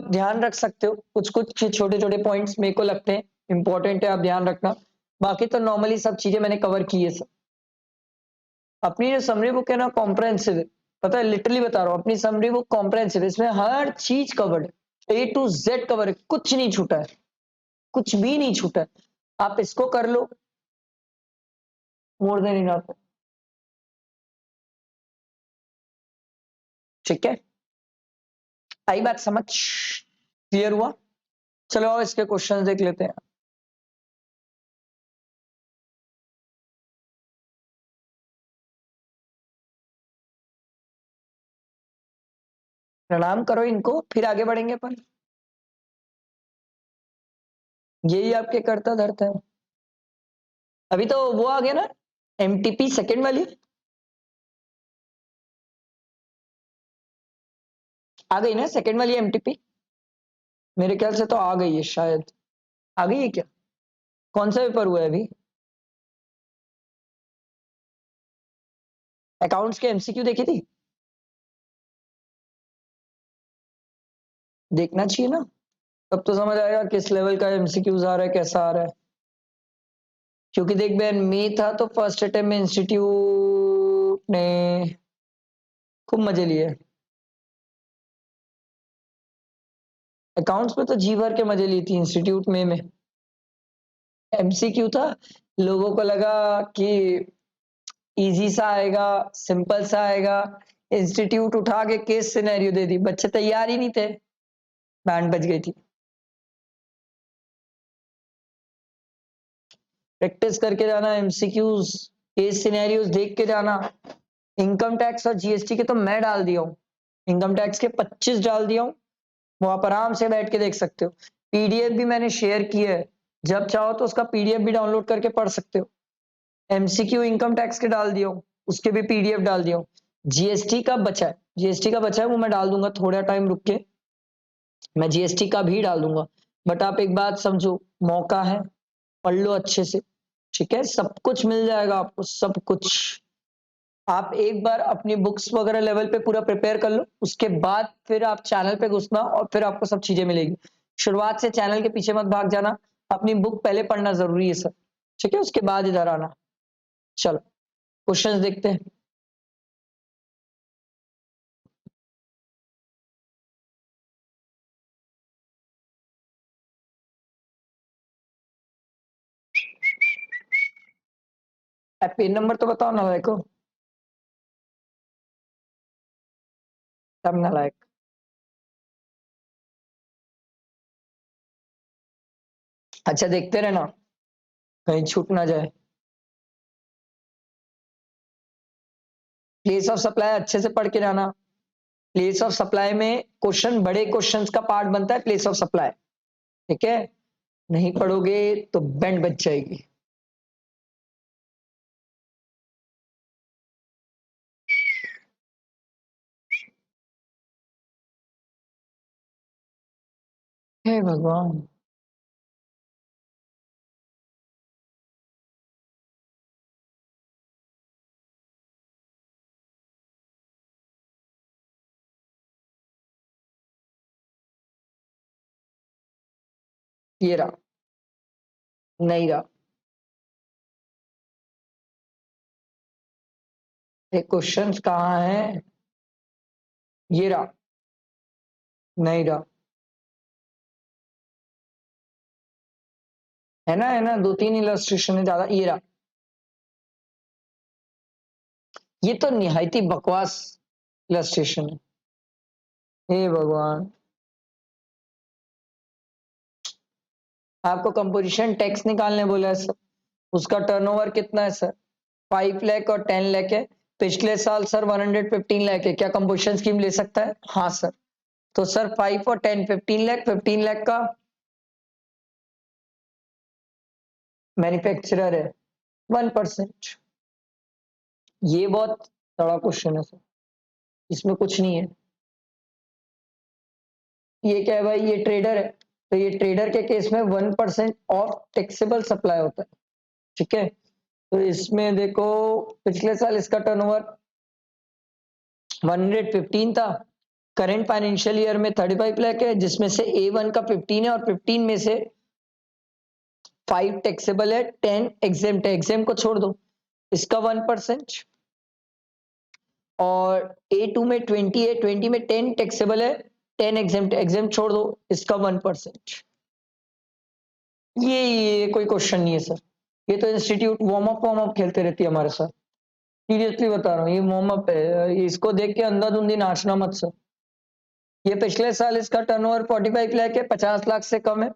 ध्यान रख सकते हो, कुछ कुछ छोटे छोटे पॉइंट्स मेरे को लगते हैं इंपॉर्टेंट है, आप ध्यान रखना। बाकी तो नॉर्मली सब चीजें मैंने कवर की है सब। अपनी जो समरी बुक है ना कॉम्प्रहेंसिव है, पता है, लिटरली बता रहा हूँ, अपनी समरी बुक कॉम्प्रहेंसिव है, इसमें हर चीज कवर्ड है, ए टू जेड कवर है, कुछ नहीं छूटा है, कुछ भी नहीं छूटा है। आप इसको कर लो, मोर देन इनफ। ठीक है, आई बात समझ, क्लियर हुआ। चलो आओ इसके क्वेश्चन देख लेते हैं। प्रणाम करो इनको, फिर आगे बढ़ेंगे अपन, यही आपके करता धरता है। अभी तो वो आ गया ना, एमटीपी सेकंड वाली आ गई ना, सेकंड वाली एमटीपी, मेरे ख्याल से तो आ गई है शायद, आ गई है क्या, कौन सा पेपर हुआ है अभी, अकाउंट्स के एमसीक्यू देखी थी, देखना चाहिए ना, तब तो समझ आएगा किस लेवल का एमसीक्यूज आ रहा है, कैसा आ रहा है। क्योंकि देख बहन, मई था तो फर्स्ट अटेम्प्ट में इंस्टीट्यूट ने खूब मजे लिए, अकाउंट्स में तो जी भर के मजे ली थी इंस्टीट्यूट में एमसीक्यू था, लोगों को लगा कि इजी सा आएगा, सिंपल सा आएगा, इंस्टीट्यूट उठा के केस सिनेरियो दे दी, बच्चे तैयार ही नहीं थे, बैंड बज गई थी। प्रैक्टिस करके जाना, एमसीक्यूज केस सिनेरियोज देख के जाना। इनकम टैक्स और जीएसटी के तो मैं डाल दिया हूँ, इनकम टैक्स के 25 डाल दिया हूँ, वो आप आराम से बैठ के देख सकते हो। पीडीएफ भी मैंने शेयर की है, जब चाहो तो उसका पीडीएफ भी डाउनलोड करके पढ़ सकते हो। एमसीक्यू इनकम टैक्स के डाल दिया हूँ, उसके भी पीडीएफ डाल दिया हूँ। जीएसटी का बचा है, जीएसटी का बचा है, वो मैं डाल दूंगा थोड़ा टाइम रुक के, मैं जीएसटी का भी डाल दूंगा। बट आप एक बात समझो, मौका है, पढ़ लो अच्छे से, ठीक है, सब कुछ मिल जाएगा आपको, सब कुछ। आप एक बार अपनी बुक्स वगैरह लेवल पे पूरा प्रिपेयर कर लो, उसके बाद फिर आप चैनल पे घुसना और फिर आपको सब चीजें मिलेगी। शुरुआत से चैनल के पीछे मत भाग जाना, अपनी बुक पहले पढ़ना जरूरी है सर, ठीक है, उसके बाद इधर आना। चलो क्वेश्चंस देखते हैं। पेन नंबर तो बताओ ना लाइक, तब ना लाइक। अच्छा देखते रहना, कहीं छूट ना जाए। प्लेस ऑफ सप्लाई अच्छे से पढ़ के जाना। प्लेस ऑफ सप्लाई में क्वेश्चन, बड़े क्वेश्चंस का पार्ट बनता है प्लेस ऑफ सप्लाई, ठीक है, नहीं पढ़ोगे तो बैंड बच जाएगी। हे भगवान, ये रहा, नहीं रहा, ये क्वेश्चंस कहाँ है, ये रहा, नहीं रहा, है ना, दो तीन इलस्ट्रेशन है ज्यादा, ये रहा। ये तो निहायती बकवास इलस्ट्रेशन है, हे भगवान। आपको कंपोजिशन टैक्स निकालने बोला है सर, उसका टर्नओवर कितना है सर, 5 लाख और 10 लाख है। पिछले साल सर 115 लाख है, क्या कंपोजिशन स्कीम ले सकता है? हाँ सर। तो सर 5 और 10, 15 लाख, 15 लाख का मैन्युफैक्चरर है 1%। ये बहुत बड़ा क्वेश्चन है सर, इसमें कुछ नहीं है। ये क्या है भाई, ये ट्रेडर है, तो ये ट्रेडर के केस में 1% ऑफ टैक्सेबल सप्लाई होता है, ठीक है। तो इसमें देखो पिछले साल इसका टर्नओवर 115 था, करंट फाइनेंशियल ईयर में 35 लाख है, जिसमें से A1 का 15 है और 15 में से 5 टैक्सेबल है, 10 एग्जेम्प्ट है, एग्जेम्प्ट को छोड़ दो, इसका 1%। और A2 में 20 है, 20 में 10 टैक्सेबल है, 10 एग्जेम्प्ट, एग्जेम्प्ट छोड़ दो, इसका 1%। ये कोई क्वेश्चन नहीं है सर, ये तो इंस्टीट्यूट वार्म अप खेलते रहती है हमारे साथ, सीरियसली बता रहा हूँ, ये वार्म अप है, इसको देख के अंधाधुंधी नाचना मत सर। ये पिछले साल इसका टर्नओवर 45 लाख है, 50 लाख से कम है,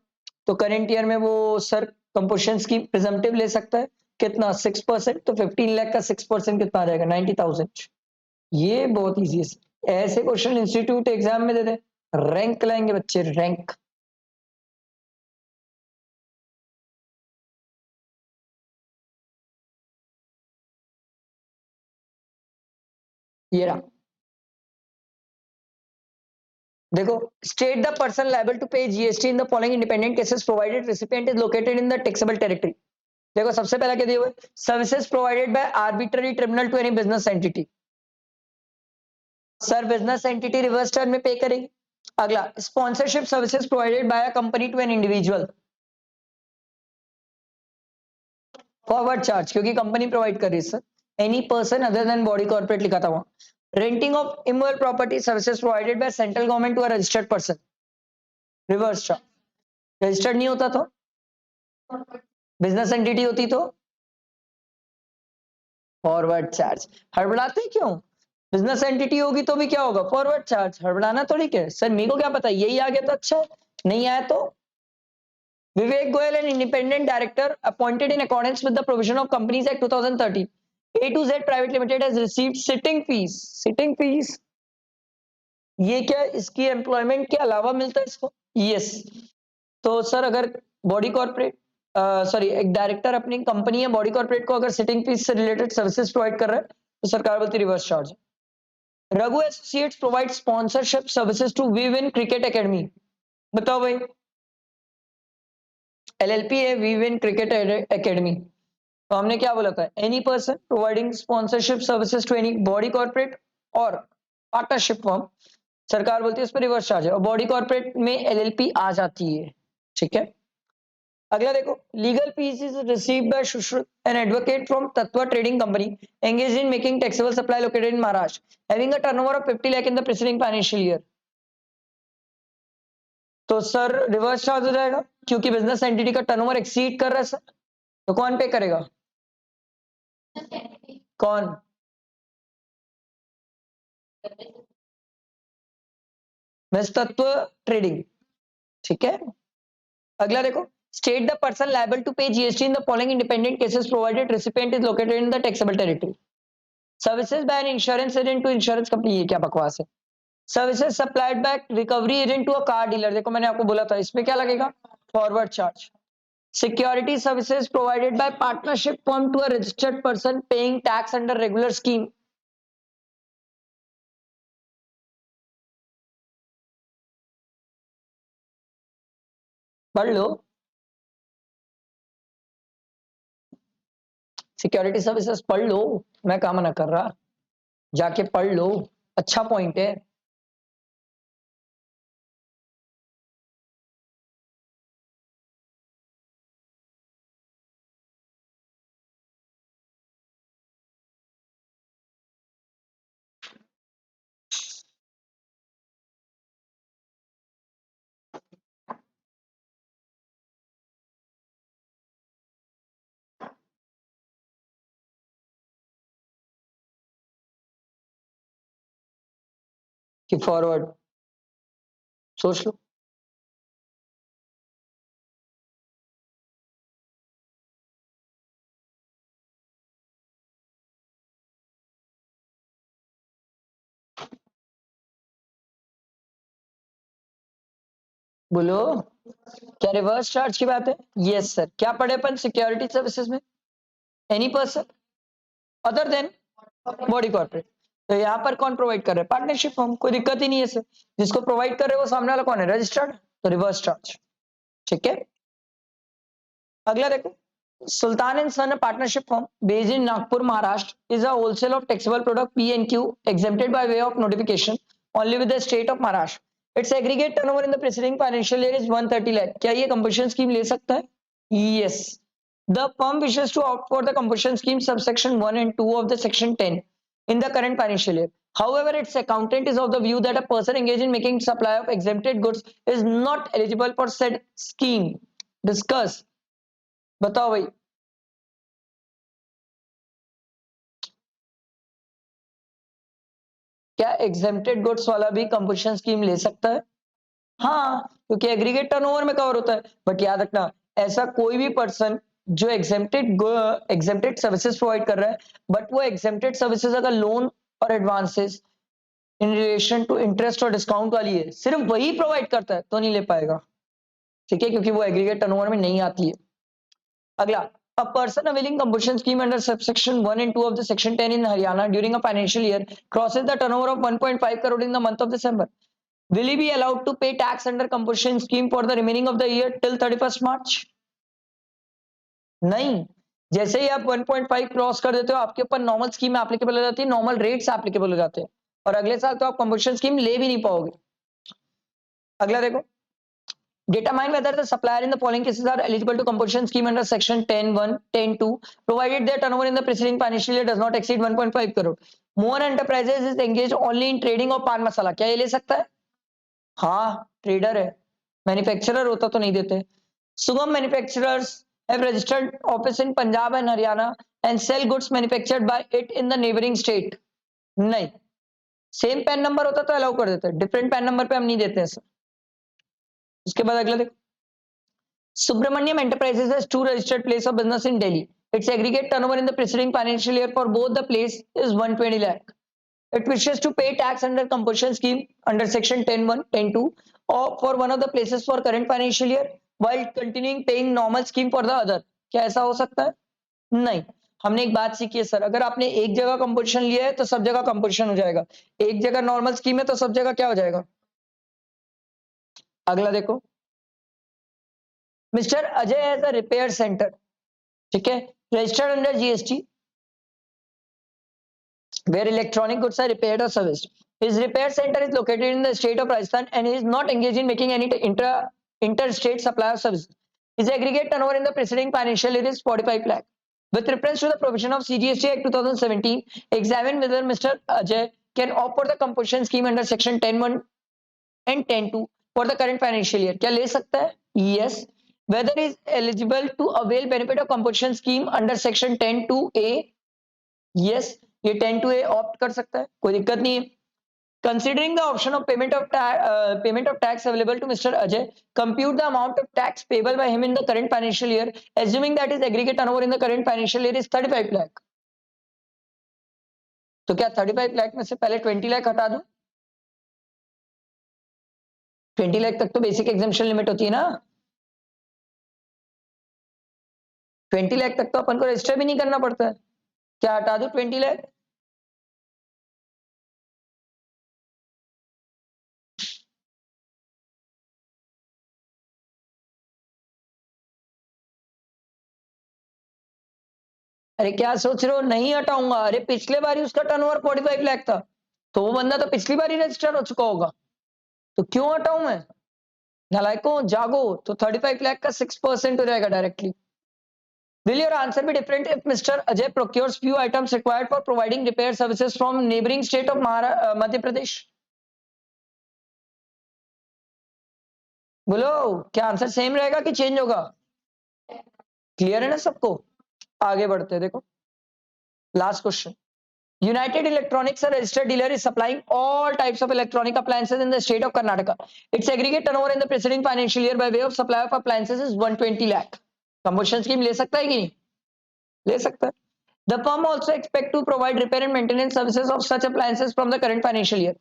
तो करेंट ईयर में वो सर कंपोजिशन की प्रिजम्पटिव ले सकता है, कितना 6%, तो 15 लाख का 6% कितना आ जाएगा, 90,000। ये बहुत इजी है, ऐसे क्वेश्चन इंस्टीट्यूट एग्जाम में दे दे, रैंक लाएंगे बच्चे, रैंक। ये रहा, देखो, state the person liable to pay GST in the following independent cases provided recipient is located in the taxable territory. देखो सबसे पहला क्या दिया हुआ है, services provided by arbitrary tribunal to any business entity, sir business entity reverse term में pay करेगी। अगला, sponsorship services provided by a company to an individual, forward charge क्योंकि कंपनी प्रोवाइड कर रही है sir, any person other than body corporate लिखा था वहां। Renting of immovable property services provided by central government to a registered person, reverse charge. Registered नहीं होता तो बिजनेस एंटिटी होती तो फॉरवर्ड चार्ज। हड़बड़ाते क्यों? बिजनेस एंटिटी होगी तो भी क्या होगा? Forward charge. हड़बड़ाना थोड़ी क्या है सर, मेरे को क्या पता, यही आ गया तो अच्छा है, नहीं आया तो। Vivek Goyal, an independent director appointed in accordance with the provision of Companies Act 2013, A to Z Private Limited has received sitting fees. Sitting fees ये क्या, इसकी एम्प्लॉयमेंट के अलावा मिलता है इसको? यस। तो सर अगर बॉडी कॉर्पोरेट सॉरी एक डायरेक्टर अपनी कंपनी है बॉडी कॉर्पोरेट को अगर सिटिंग फीस से रिलेटेड सर्विसेज प्रोवाइड कर रहा है तो सरकार बोलती है reverse charge. Raghu associates provide sponsorship services to Viv in cricket academy. बताओ भाई, एलएलपी है विव इन क्रिकेट एकेडमी, तो हमने क्या बोला था? Any person providing sponsorship services to any body corporate और पार्टनरशिप फर्म, सरकार बोलती है इस पर रिवर्स चार्ज है, और बॉडी कॉर्पोरेट में एलएलपी आ जाती है। ठीक है, अगला देखो, legal fees is received by Sushrut an advocate from Tatva trading company engaged in making taxable supply located in Maharashtra having a turnover of 50 lakh in the preceding financial year. तो सर रिवर्स चार्ज हो जाएगा क्योंकि बिजनेस एंटिटी का turnover exceed कर रहा है sir, तो कौन पे करेगा? कौन? तत्व ट्रेडिंग। ठीक है, अगला देखो, state the person liable to pay GST in the following independent cases provided recipient is located in the taxable territory. Services by an insurance agent to insurance company, ये क्या बकवास है? Services supplied by recovery agent to a car dealer, देखो मैंने आपको बोला था इसमें क्या लगेगा? Forward charge. Security services provided by partnership firm to a registered person paying tax under regular scheme. पढ़ लो, सिक्योरिटी सर्विसेज पढ़ लो, मैं काम ना कर रहा, जाके पढ़ लो, अच्छा पॉइंट है। कि फॉरवर्ड, सोच लो। बोलो, क्या रिवर्स चार्ज की बात है? Yes sir. क्या पढ़े अपन सिक्योरिटी सर्विसेज में? Any person other than body corporate. तो यहाँ पर कौन प्रोवाइड कर रहे हैं? पार्टनरशिप फर्म, कोई दिक्कत ही नहीं है सर। जिसको प्रोवाइड कर रहे हो वो सामने वाला कौन है? रजिस्टर्ड, तो रिवर्स चार्ज। ठीक है, अगला देखो, Sultan and son partnership firm based in Nagpur Maharashtra is a wholesale of taxable product PNQ exempted by way of notification only with the state of Maharashtra. Its aggregate turnover in the preceding financial year is 130 lakh. क्या ये compulsion scheme ले सकता है? Yes. The firm wishes to opt for the compulsion scheme subsection 1 and 2 of the section 10 in the current financial year. However, its accountant is of the view that a person engaged in making supply of exempted goods is not eligible for said scheme. Discuss. बताओ भाई, क्या exempted goods वाला भी compulsion scheme ले सकता है? हाँ, क्योंकि एग्रीगेट टर्नओवर में कवर होता है। बट याद रखना, ऐसा कोई भी पर्सन जो एग्जेम्प्टेड सर्विसेज प्रोवाइड कर रहा है, बट वो एग्जेम्प्टेड सर्विसेज अगर लोन और advances in relation to interest और डिस्काउंट वाली है, सिर्फ वही प्रोवाइड करता है तो नहीं ले पाएगा। ठीक है, क्योंकि वो एग्रीगेट टर्नओवर में नहीं आती है। अगला, a person availing compulsion scheme under subsection 1 and 2 of the section 10 in Haryana during a financial year crosses the turnover of 1.5 crore in the month of December. Will he be allowed to pay tax under compulsion scheme for the remaining of the year till 31st March? नहीं, जैसे ही आप 1.5 cross कर देते हो आपके ऊपर normal scheme applicable हो जाती है, नॉर्मल रेट्स एप्लीकेबल हो जाते हैं, और अगले साल तो आप कंपल्शन स्कीम ले भी नहीं पाओगे। अगला देखो, determine whether the supplier in the following cases are eligible to compulsion scheme under section 10(1), 10(2), provided their turnover in the preceding financial year does not exceed 1.5 crore. Mohan Enterprises is engaged only in trading of पान मसाला, क्या ये ले सकता है? हाँ, trader है। Manufacturer होता तो नहीं देते। सुगम manufacturers have registered office in Punjab and Haryana and sell goods manufactured by it in the neighboring state। नहीं, सेम पैन नंबर होता तो अलाउ कर देते, डिफरेंट पैन नंबर पे हम नहीं देते हैं सर। उसके बाद अगला देखो, Subramaniam Enterprises has 2 registered place of business in Delhi. Its aggregate turnover in the preceding financial year for both the place is 120 lakh. It wishes to pay tax under composition scheme under section 10(1), 10(2) or for one of the places for current financial year while continuing paying normal scheme for the other। क्या ऐसा हो सकता है? नहीं। हमने एक बात सीखी है सर, अगर आपने एक जगह कंपोजिशन लिया है तो सब जगह कंपोजिशन हो जाएगा, एक जगह नॉर्मल स्कीम है तो सब जगह क्या हो जाएगा। अगला देखो, mister Ajay as a repair centre, ठीक है, registered under GST where electronic goods are repaired or serviced. His repair center is located in the state of Rajasthan and he is not engaged in making any interstate supply of service. His aggregate turnover in the preceding financial year is 45 lakh. With reference to the provision of CGST Act 2017, examine whether Mr. Ajay can opt for the composition scheme under section 10(1) and 10(2) for the current financial year। क्या ले सकता है? Yes. Whether he is eligible to avail benefit of composition scheme under section 10(2)A। Yes, ये 10(2)A opt कर सकता है, कोई दिक्कत नहीं है। Considering the option of payment of tax available to Mr. Ajay, compute the amount of tax payable by him in the current financial year, assuming that his aggregate turnover in the current financial year is 35 lakh। तो क्या 35 लाख में से पहले 20 लाख हटा दूं? 20 लाख तक तो basic exemption limit होती है ना, 20 लाख तक तो अपन को रजिस्टर भी नहीं करना पड़ता है। क्या हटा दूं 20 लाख? अरे क्या सोच रहे हो नहीं हटाऊंगा? अरे पिछले बार ही उसका टर्नओवर 45 लाख था, तो वो बंदा तो पिछली बार ही रजिस्टर हो चुका होगा, तो क्यों हटाऊं मैं? नालायकों जागो। तो 35 लाख का 6% हो जाएगा directly. Will your answer be different if Mr. Ajay procures few items required for providing repair services from neighboring state of Madhya Pradesh? बोलो, क्या आंसर सेम रहेगा कि चेंज होगा? क्लियर है ना सबको? आगे बढ़ते हैं, देखो last question. United Electronics, a registered dealer, is supplying all types of electronic appliances in the state of Karnataka. Its aggregate turnover in the preceding financial year by way of supply of appliances is 120 lakh. Composition scheme ले सकता है कि नहीं? ले सकता है। The firm also expect to provide repair and maintenance services of such appliances from the current financial year.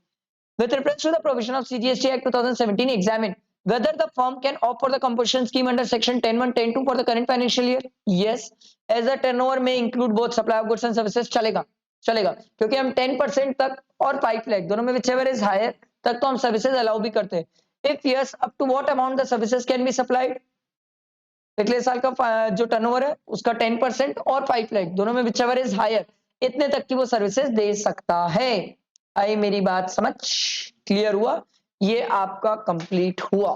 With reference to the provision of CGST Act 2017, examine whether the firm can opt for the composition scheme under section 10(1), 10(2) for the current financial year। Yes, as the turnover may include both supply of goods and services। चलेगा, चलेगा, क्योंकि हम 10% तक और 5 लाख दोनों में whichever is higher तक तो हम सर्विसेज अलाउ भी करते हैं। If yes, up to what amount the services can be supplied? पिछले साल का जो टर्नओवर है उसका 10% और 5 लाख दोनों में whichever is higher, इतने तक की वो सर्विसेज दे सकता है। आई मेरी बात समझ? क्लियर हुआ? ये आपका कंप्लीट हुआ।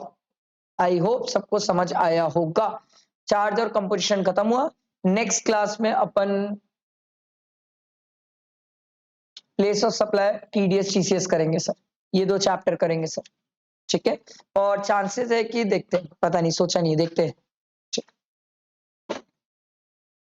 आई होप सबको समझ आया होगा। चार्ज और कंपोजिशन खत्म हुआ। नेक्स्ट क्लास में अपन place of supply, TDS, TCS करेंगे सर। ये 2 चैप्टर करेंगे सर, ठीक है। और चांसेस है कि देखते हैं, पता नहीं, सोचा नहीं, देखते हैं।